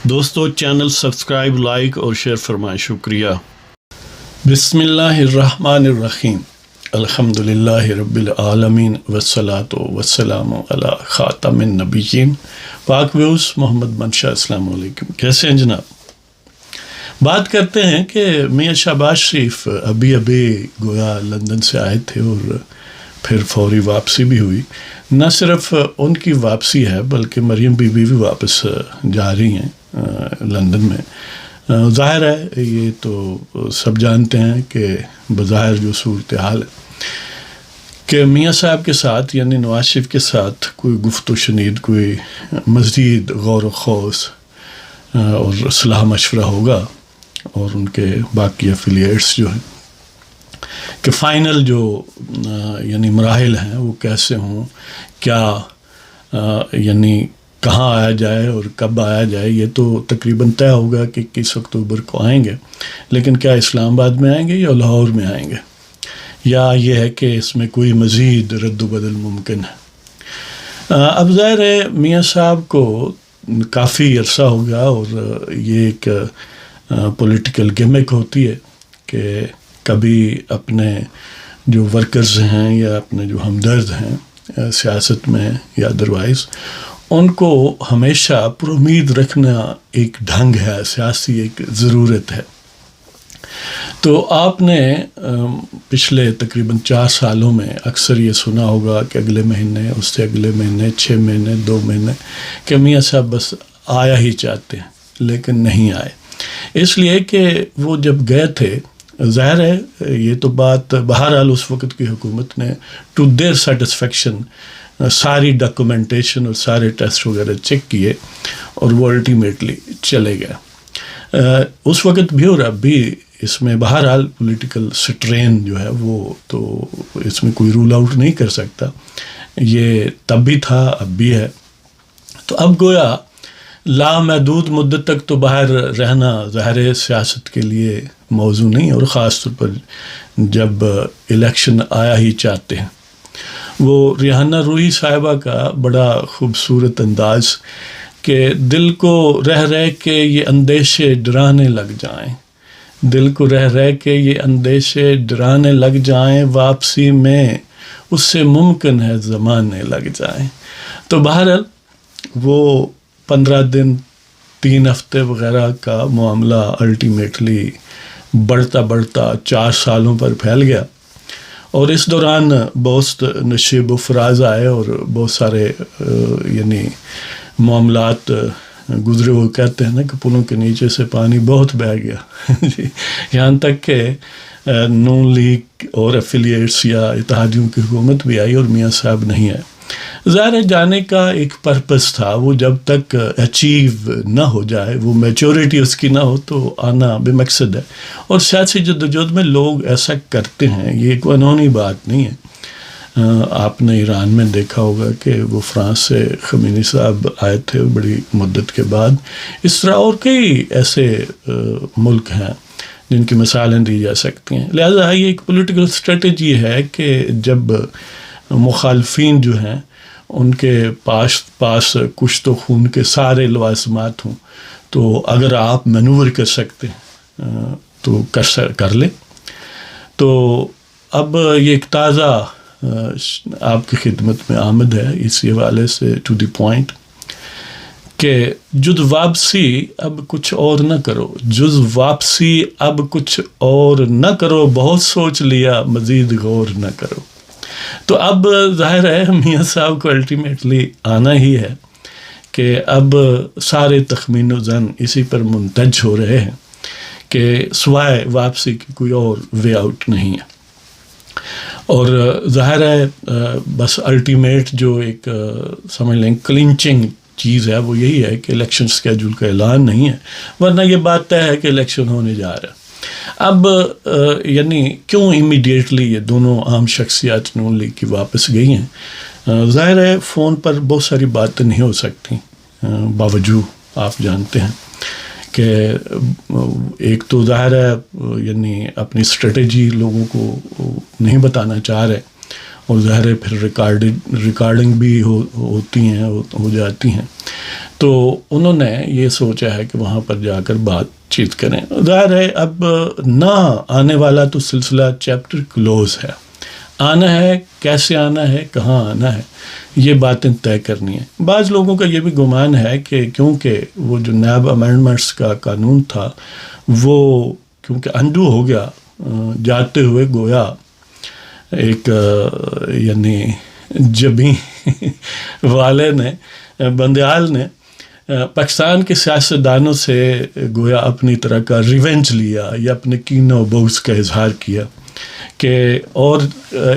دوستو channel subscribe like اور share فرمائیں، شکریہ۔ بسم اللہ الرحمن الرحیم، الحمدللہ رب العالمین والصلاة والسلام علی خاتم النبیین پاک ویوز محمد منشا۔ السلام علیکم، کیسے ہیں جناب؟ بات کرتے ہیں کہ میاں شہباز شریف ابھی گویا لندن سے آئے تھے اور پھر فوری واپسی بھی ہوئی۔ نہ صرف ان کی واپسی ہے بلکہ مریم بی بی بھی واپس جا رہی ہیں لندن میں۔ ظاہر ہے یہ تو سب جانتے ہیں کہ بظاہر جو صورتحال ہے کہ میاں صاحب کے ساتھ یعنی نواز شریف کے ساتھ کوئی گفت و شنید، کوئی مزید غور و خوض اور صلاح مشورہ ہوگا، اور ان کے باقی افیلیٹس جو ہیں کہ فائنل جو یعنی مراحل ہیں وہ کیسے ہوں، کیا یعنی کہاں آیا جائے اور کب آیا جائے، یہ تو تقریباً طے ہوگا کہ 21 اکتوبر کو آئیں گے، لیکن کیا اسلام آباد میں آئیں گے یا لاہور میں آئیں گے، یا یہ ہے کہ اس میں کوئی مزید رد و بدل ممکن ہے۔ اب ظاہر ہے میاں صاحب کو کافی عرصہ ہو گیا، اور یہ ایک پولیٹیکل گیمک ہوتی ہے کہ کبھی اپنے جو ورکرز ہیں یا اپنے جو ہمدرد ہیں سیاست میں یا ادروائز، ان کو ہمیشہ پر امید رکھنا ایک ڈھنگ ہے، سیاسی ایک ضرورت ہے۔ تو آپ نے پچھلے تقریباً 4 سالوں میں اکثر یہ سنا ہوگا کہ اگلے مہینے، اس سے اگلے مہینے، 6 مہینے، 2 مہینے کہ میاں صاحب بس آیا ہی چاہتے ہیں، لیکن نہیں آئے۔ اس لیے کہ وہ جب گئے تھے، ظاہر ہے یہ تو بات بہرحال اس وقت کی حکومت نے ٹو دیر سیٹسفیکشن ساری ڈاکومنٹیشن اور سارے ٹیسٹ وغیرہ چیک کیے، اور وہ الٹیمیٹلی چلے گئے۔ اس وقت بھی اور اب بھی اس میں بہرحال پولیٹیکل سٹرین جو ہے وہ تو اس میں کوئی رول آؤٹ نہیں کر سکتا، یہ تب بھی تھا اب بھی ہے۔ تو اب گویا لامحدود مدت تک تو باہر رہنا ظاہر سیاست کے لیے موضوع نہیں، اور خاص طور پر جب الیکشن آیا ہی چاہتے ہیں۔ وہ ریحانہ روحی صاحبہ کا بڑا خوبصورت انداز کہ دل کو رہ رہ کے یہ اندیشے ڈرانے لگ جائیں، دل کو رہ رہ کے یہ اندیشے ڈرانے لگ جائیں، واپسی میں اس سے ممکن ہے زمانے لگ جائیں۔ تو بہرحال وہ 15 دن 3 ہفتے وغیرہ کا معاملہ الٹیمیٹلی بڑھتا 4 سالوں پر پھیل گیا، اور اس دوران بہت نشیب و فراز آئے اور بہت سارے یعنی معاملات گزرے۔ وہ کہتے ہیں نا کہ پلوں کے نیچے سے پانی بہت بہہ گیا جی، یہاں تک کہ نون لیگ اور ایفیلیٹس یا اتحادیوں کی حکومت بھی آئی اور میاں صاحب نہیں آئے۔ ظاہر ہے جانے کا ایک پرپس تھا، وہ جب تک اچیو نہ ہو جائے، وہ میچورٹی اس کی نہ ہو تو آنا بے مقصد ہے، اور سیاسی جدوجہد میں لوگ ایسا کرتے ہیں، یہ کوئی انہونی بات نہیں ہے۔ آپ نے ایران میں دیکھا ہوگا کہ وہ فرانس سے خمینی صاحب آئے تھے بڑی مدت کے بعد، اس طرح اور کئی ایسے ملک ہیں جن کی مثالیں دی جا سکتی ہیں۔ لہذا یہ ایک پولیٹیکل اسٹریٹجی ہے کہ جب مخالفین جو ہیں ان کے پاس کچھ تو خون کے سارے لوازمات ہوں، تو اگر آپ مینور کر سکتے ہیں تو کر لیں۔ تو اب یہ ایک تازہ آپ کی خدمت میں آمد ہے اسی حوالے سے ٹو دی پوائنٹ کہ جز واپسی اب کچھ اور نہ کرو، جز واپسی اب کچھ اور نہ کرو، بہت سوچ لیا مزید غور نہ کرو۔ تو اب ظاہر ہے میاں صاحب کو الٹیمیٹلی آنا ہی ہے کہ اب سارے تخمین و ظن اسی پر منتج ہو رہے ہیں کہ سوائے واپسی کی کوئی اور وے آؤٹ نہیں ہے، اور ظاہر ہے بس الٹیمیٹ جو ایک سمجھ لیں کلنچنگ چیز ہے وہ یہی ہے کہ الیکشن اسکیجول کا اعلان نہیں ہے، ورنہ یہ بات طے ہے کہ الیکشن ہونے جا رہا ہے۔ اب یعنی کیوں امیڈیٹلی یہ دونوں عام شخصیات نون لیگ کی واپس گئی ہیں؟ ظاہر ہے فون پر بہت ساری باتیں نہیں ہو سکتی، باوجود آپ جانتے ہیں کہ ایک تو ظاہر ہے یعنی اپنی اسٹریٹجی لوگوں کو نہیں بتانا چاہ رہے، اور ظاہر ہے پھر ریکارڈنگ بھی ہوتی ہیں، ہو جاتی ہیں، تو انہوں نے یہ سوچا ہے کہ وہاں پر جا کر بات چیت کریں. ظاہر ہے اب نہ آنے والا تو سلسلہ چیپٹر کلوز ہے، آنا ہے، کیسے آنا ہے، کہاں آنا ہے، یہ باتیں طے کرنی ہیں. بعض لوگوں کا یہ بھی گمان ہے کہ کیونکہ وہ جو نیب امینڈمنٹس کا قانون تھا وہ کیونکہ انڈو ہو گیا جاتے ہوئے، گویا ایک یعنی جبیں والے نے، بندیال نے پاکستان کے سیاستدانوں سے گویا اپنی طرح کا ریونج لیا یا اپنے کین و بغض کا اظہار کیا کہ اور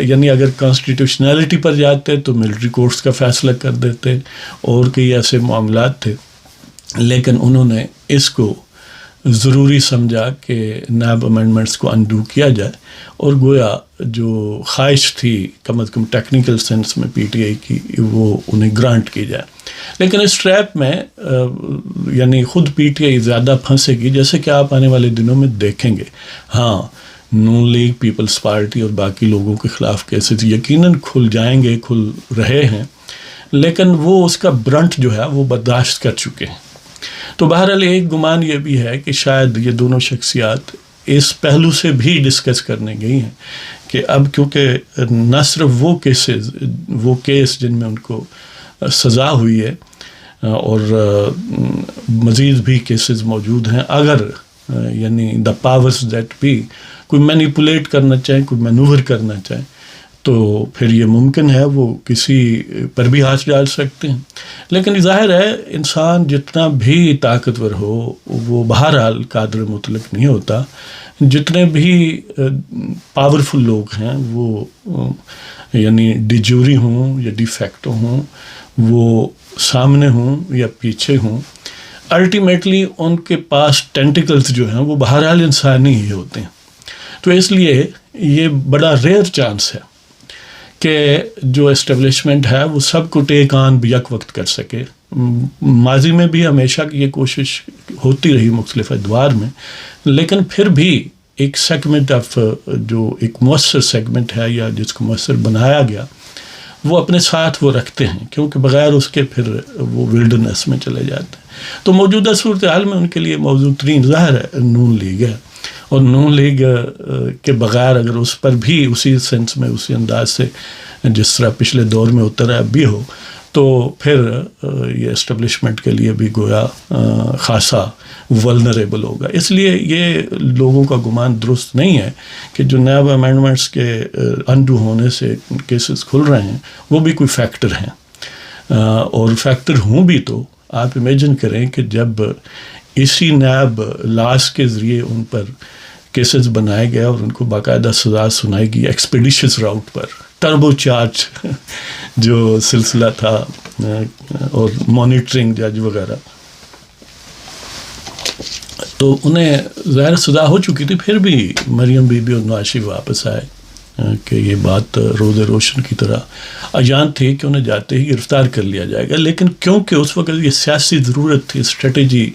یعنی اگر کانسٹیٹیوشنلٹی پر جاتے تو ملٹری کورٹس کا فیصلہ کر دیتے اور کئی ایسے معاملات تھے، لیکن انہوں نے اس کو ضروری سمجھا کہ نیب امینڈمنٹس کو انڈو کیا جائے اور گویا جو خواہش تھی کم از کم ٹیکنیکل سینس میں پی ٹی آئی کی وہ انہیں گرانٹ کی جائے. لیکن اس ٹریپ میں یعنی خود پی ٹی آئی زیادہ پھنسے گی، جیسے کہ آپ آنے والے دنوں میں دیکھیں گے. ہاں، نون لیگ، پیپلز پارٹی اور باقی لوگوں کے خلاف کیسز یقیناً کھل جائیں گے، کھل رہے ہیں، لیکن وہ اس کا برنٹ جو ہے وہ برداشت کر چکے ہیں. تو بہرحال ایک گمان یہ بھی ہے کہ شاید یہ دونوں شخصیات اس پہلو سے بھی ڈسکس کرنے گئی ہیں کہ اب کیونکہ نہ صرف وہ کیس جن میں ان کو سزا ہوئی ہے اور مزید بھی کیسز موجود ہیں، اگر یعنی دا پاورز دیٹ بھی کوئی مینیپولیٹ کرنا چاہیں، کوئی مینوور کرنا چاہیں، تو پھر یہ ممکن ہے وہ کسی پر بھی ہاتھ ڈال سکتے ہیں. لیکن ظاہر ہے انسان جتنا بھی طاقتور ہو وہ بہرحال قادر مطلق نہیں ہوتا. جتنے بھی پاورفل لوگ ہیں وہ یعنی ڈیجوری ہوں یا ڈی فیکٹو ہوں، وہ سامنے ہوں یا پیچھے ہوں، الٹیمیٹلی ان کے پاس ٹینٹیکلز جو ہیں وہ بہرحال انسانی ہی ہوتے ہیں. تو اس لیے یہ بڑا ریئر چانس ہے کہ جو اسٹیبلشمنٹ ہے وہ سب کو ٹیک آن یک وقت کر سکے. ماضی میں بھی ہمیشہ یہ کوشش ہوتی رہی مختلف ادوار میں، لیکن پھر بھی ایک سیگمنٹ آف جو ایک مؤثر سیگمنٹ ہے یا جس کو مؤثر بنایا گیا وہ اپنے ساتھ وہ رکھتے ہیں، کیونکہ بغیر اس کے پھر وہ ولڈرنیس میں چلے جاتے ہیں. تو موجودہ صورتحال میں ان کے لیے موضوع ترین ظاہر ہے نون لیگ ہے، اور نون لیگ کے بغیر اگر اس پر بھی اسی سینس میں اسی انداز سے جس طرح پچھلے دور میں اترا اب بھی ہو تو پھر یہ اسٹیبلشمنٹ کے لیے بھی گویا خاصا ولنریبل ہوگا. اس لیے یہ لوگوں کا گمان درست نہیں ہے کہ جو نیب امینڈمنٹس کے انڈو ہونے سے کیسز کھل رہے ہیں وہ بھی کوئی فیکٹر ہیں، اور فیکٹر ہوں بھی تو آپ امیجن کریں کہ جب اسی نیب لاس کے ذریعے ان پر کیسز بنائے گئے اور ان کو باقاعدہ سزا سنائی گئی ایکسپیڈیشس راؤٹ پر، ٹربو چارج جو سلسلہ تھا اور مانیٹرنگ جج وغیرہ، تو انہیں ظاہر سزا ہو چکی تھی، پھر بھی مریم بی بی اور نواز شریف واپس آئے کہ یہ بات روز روشن کی طرح عیان تھی کہ انہیں جاتے ہی گرفتار کر لیا جائے گا. لیکن کیونکہ اس وقت یہ سیاسی ضرورت تھی، اسٹریٹجی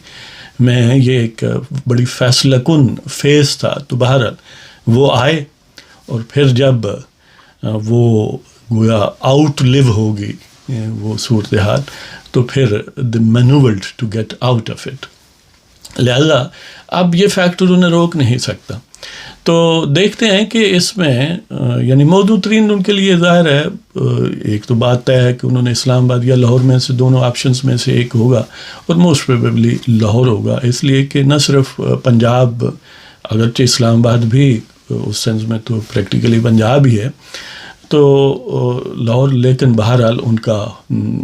میں یہ ایک بڑی فیصلہ کن فیز تھا، تو بہرحال وہ آئے اور پھر جب وہ گویا آؤٹ لیو ہوگی وہ صورتحال تو پھر they manoeuvred to get out of it. لہذا اب یہ فیکٹر انہیں روک نہیں سکتا. تو دیکھتے ہیں کہ اس میں یعنی موضوع ترین ان کے لیے ظاہر ہے ایک تو بات طے ہے کہ انہوں نے اسلام آباد یا لاہور میں سے دونوں آپشنز میں سے ایک ہوگا، اور موسٹ پروبیبلی لاہور ہوگا، اس لیے کہ نہ صرف پنجاب، اگرچہ اسلام آباد بھی اس سینس میں تو پریکٹیکلی پنجاب ہی ہے تو لاہور، لیکن بہرحال ان کا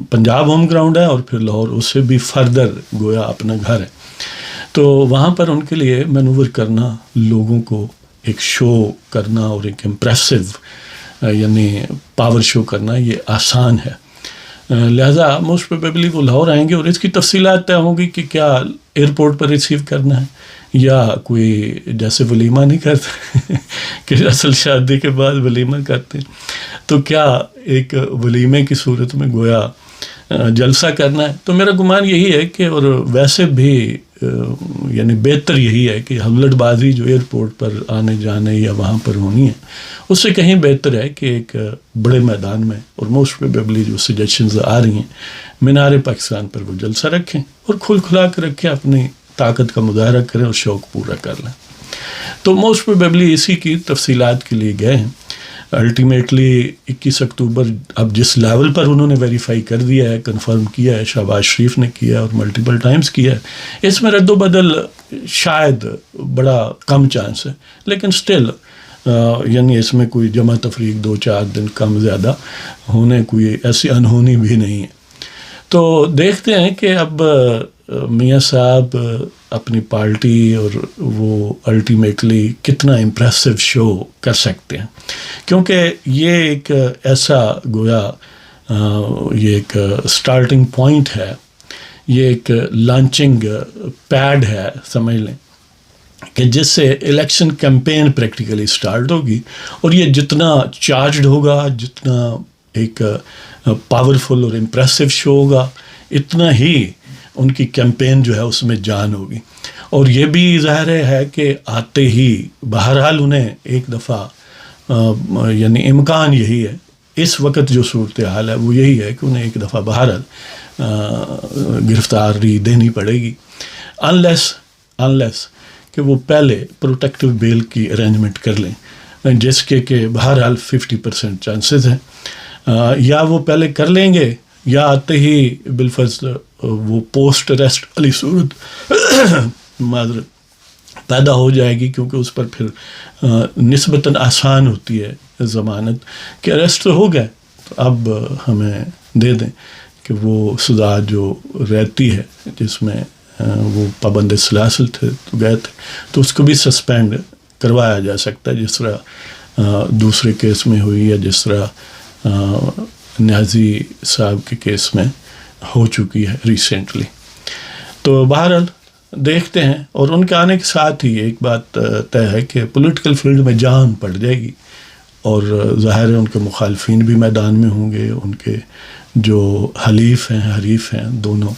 پنجاب ہوم گراؤنڈ ہے اور پھر لاہور اس سے بھی فردر گویا اپنا گھر ہے. تو وہاں پر ان کے لیے مینوور کرنا، لوگوں کو ایک شو کرنا اور ایک امپریسو یعنی پاور شو کرنا یہ آسان ہے. لہٰذا موسٹ پروبیبلی وہ لاہور آئیں گے اور اس کی تفصیلات طے ہوں گی کہ کیا ایئرپورٹ پر ریسیو کرنا ہے یا کوئی جیسے ولیمہ نہیں کرتے کہ اصل شادی کے بعد ولیمہ کرتے ہیں، تو کیا ایک ولیمے کی صورت میں گویا جلسہ کرنا ہے. تو میرا گمان یہی ہے کہ اور ویسے بھی یعنی بہتر یہی ہے کہ ہولٹ بازی جو ایئرپورٹ پر آنے جانے یا وہاں پر ہونی ہے اس سے کہیں بہتر ہے کہ ایک بڑے میدان میں، اور موسٹ پروبیبلی جو سجیشنز آ رہی ہیں، مینار پاکستان پر وہ جلسہ رکھیں اور کھل کھلا کے رکھیں، اپنی طاقت کا مظاہرہ کریں اور شوق پورا کر لیں. تو موسٹ پروبیبلی اسی کی تفصیلات کے لیے گئے ہیں. الٹیمیٹلی 21 اکتوبر اب جس لیول پر انہوں نے ویریفائی کر دیا ہے، کنفرم کیا ہے، شہباز شریف نے کیا ہے اور ملٹیپل ٹائمز کیا ہے، اس میں رد و بدل شاید بڑا کم چانس ہے، لیکن سٹل یعنی اس میں کوئی جمع تفریق 2-4 دن کم زیادہ ہونے کوئی ایسی انہونی بھی نہیں ہے. تو دیکھتے ہیں کہ اب میاں صاحب اپنی پارٹی اور وہ الٹیمیٹلی کتنا امپریسو شو کر سکتے ہیں، کیونکہ یہ ایک ایسا گویا یہ ایک سٹارٹنگ پوائنٹ ہے، یہ ایک لانچنگ پیڈ ہے سمجھ لیں، کہ جس سے الیکشن کیمپین پریکٹیکلی سٹارٹ ہوگی، اور یہ جتنا چارجڈ ہوگا، جتنا ایک پاورفل اور امپریسو شو ہوگا، اتنا ہی ان کی کیمپین جو ہے اس میں جان ہوگی. اور یہ بھی ظاہر ہے کہ آتے ہی بہرحال انہیں ایک دفعہ یعنی امکان یہی ہے، اس وقت جو صورتحال ہے وہ یہی ہے کہ انہیں ایک دفعہ بہرحال گرفتاری دینی پڑے گی، انلیس کہ وہ پہلے پروٹیکٹیو بیل کی ارینجمنٹ کر لیں، جس کے کہ بہرحال 50% چانسز ہیں، یا وہ پہلے کر لیں گے یا آتے ہی بالفرض وہ پوسٹ اریسٹ والی صورت معذرت پیدا ہو جائے گی، کیونکہ اس پر پھر نسبتاً آسان ہوتی ہے ضمانت کہ اریسٹ ہو گئے تو اب ہمیں دے دیں، کہ وہ سزا جو رہتی ہے جس میں وہ پابند سلاسل تھے تو گئے تھے تو اس کو بھی سسپینڈ کروایا جا سکتا ہے، جس طرح دوسرے کیس میں ہوئی یا جس طرح نیازی صاحب کے کیس میں ہو چکی ہے ریسنٹلی. تو بہرحال دیکھتے ہیں، اور ان کے آنے کے ساتھ ہی ایک بات طے ہے کہ پولیٹیکل فیلڈ میں جان پڑ جائے گی، اور ظاہر ہے ان کے مخالفین بھی میدان میں ہوں گے، ان کے جو حریف ہیں دونوں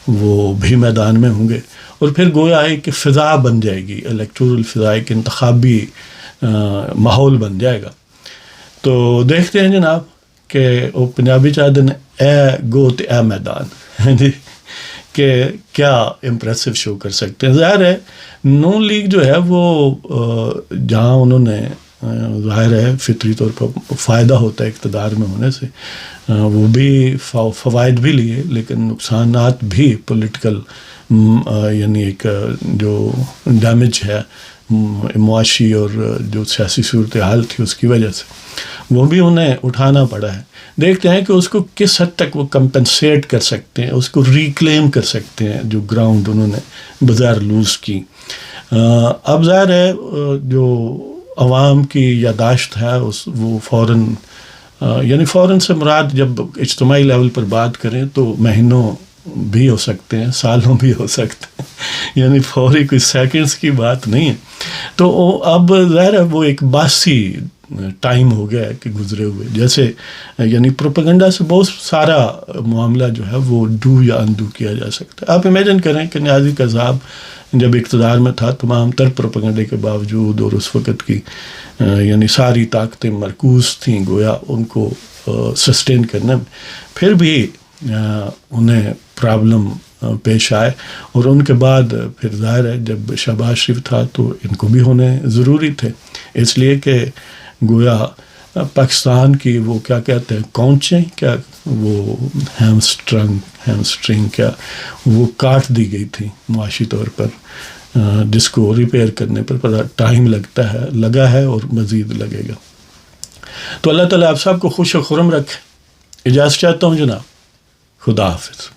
وہ بھی میدان میں ہوں گے، اور پھر گویا ایک فضا بن جائے گی، الیکٹورل فضا، ایک انتخابی ماحول بن جائے گا. تو دیکھتے ہیں جناب کہ وہ پنجابی چاہتے ہیں اے گوت اے میدان، جی کہ کیا امپریسو شو کر سکتے ہیں. ظاہر ہے نون لیگ جو ہے وہ جہاں انہوں نے ظاہر ہے فطری طور پر فائدہ ہوتا ہے اقتدار میں ہونے سے، وہ بھی فوائد بھی لیے، لیکن نقصانات بھی پولیٹیکل یعنی ایک جو ڈیمیج ہے معاشی اور جو سیاسی صورتحال تھی اس کی وجہ سے وہ بھی انہیں اٹھانا پڑا ہے. دیکھتے ہیں کہ اس کو کس حد تک وہ کمپنسیٹ کر سکتے ہیں، اس کو ریکلیم کر سکتے ہیں جو گراؤنڈ انہوں نے بظاہر لوز کی. اب ظاہر ہے جو عوام کی یاداشت ہے وہ فوراً سے مراد جب اجتماعی لیول پر بات کریں تو مہینوں بھی ہو سکتے ہیں، سالوں بھی ہو سکتے ہیں، یعنی فوری کوئی سیکنڈز کی بات نہیں ہے. تو اب ظاہر ہے وہ ایک باسی ٹائم ہو گیا ہے کہ گزرے ہوئے، جیسے یعنی پروپیگنڈا سے بہت سارا معاملہ جو ہے وہ ڈو یا اندو کیا جا سکتا ہے. آپ امیجن کریں کہ نیازی کا صاحب جب اقتدار میں تھا تمام تر پروپیگنڈے کے باوجود، اور اس وقت کی یعنی ساری طاقتیں مرکوز تھیں گویا ان کو سسٹین کرنے میں، پھر بھی انہیں پرابلم پیش آئے، اور ان کے بعد پھر ظاہر ہے جب شہباز شریف تھا تو ان کو بھی ہونے ضروری تھے، اس لیے کہ گویا پاکستان کی وہ کیا کہتے ہیں کونچیں، کیا وہ ہیمسٹرنگ کیا وہ کاٹ دی گئی تھی معاشی طور پر، جس کو ریپیئر کرنے پر بڑا ٹائم لگا ہے اور مزید لگے گا. تو اللہ تعالیٰ آپ سب کو خوش و خرم رکھے. اجازت چاہتا ہوں جناب، خدا حافظ.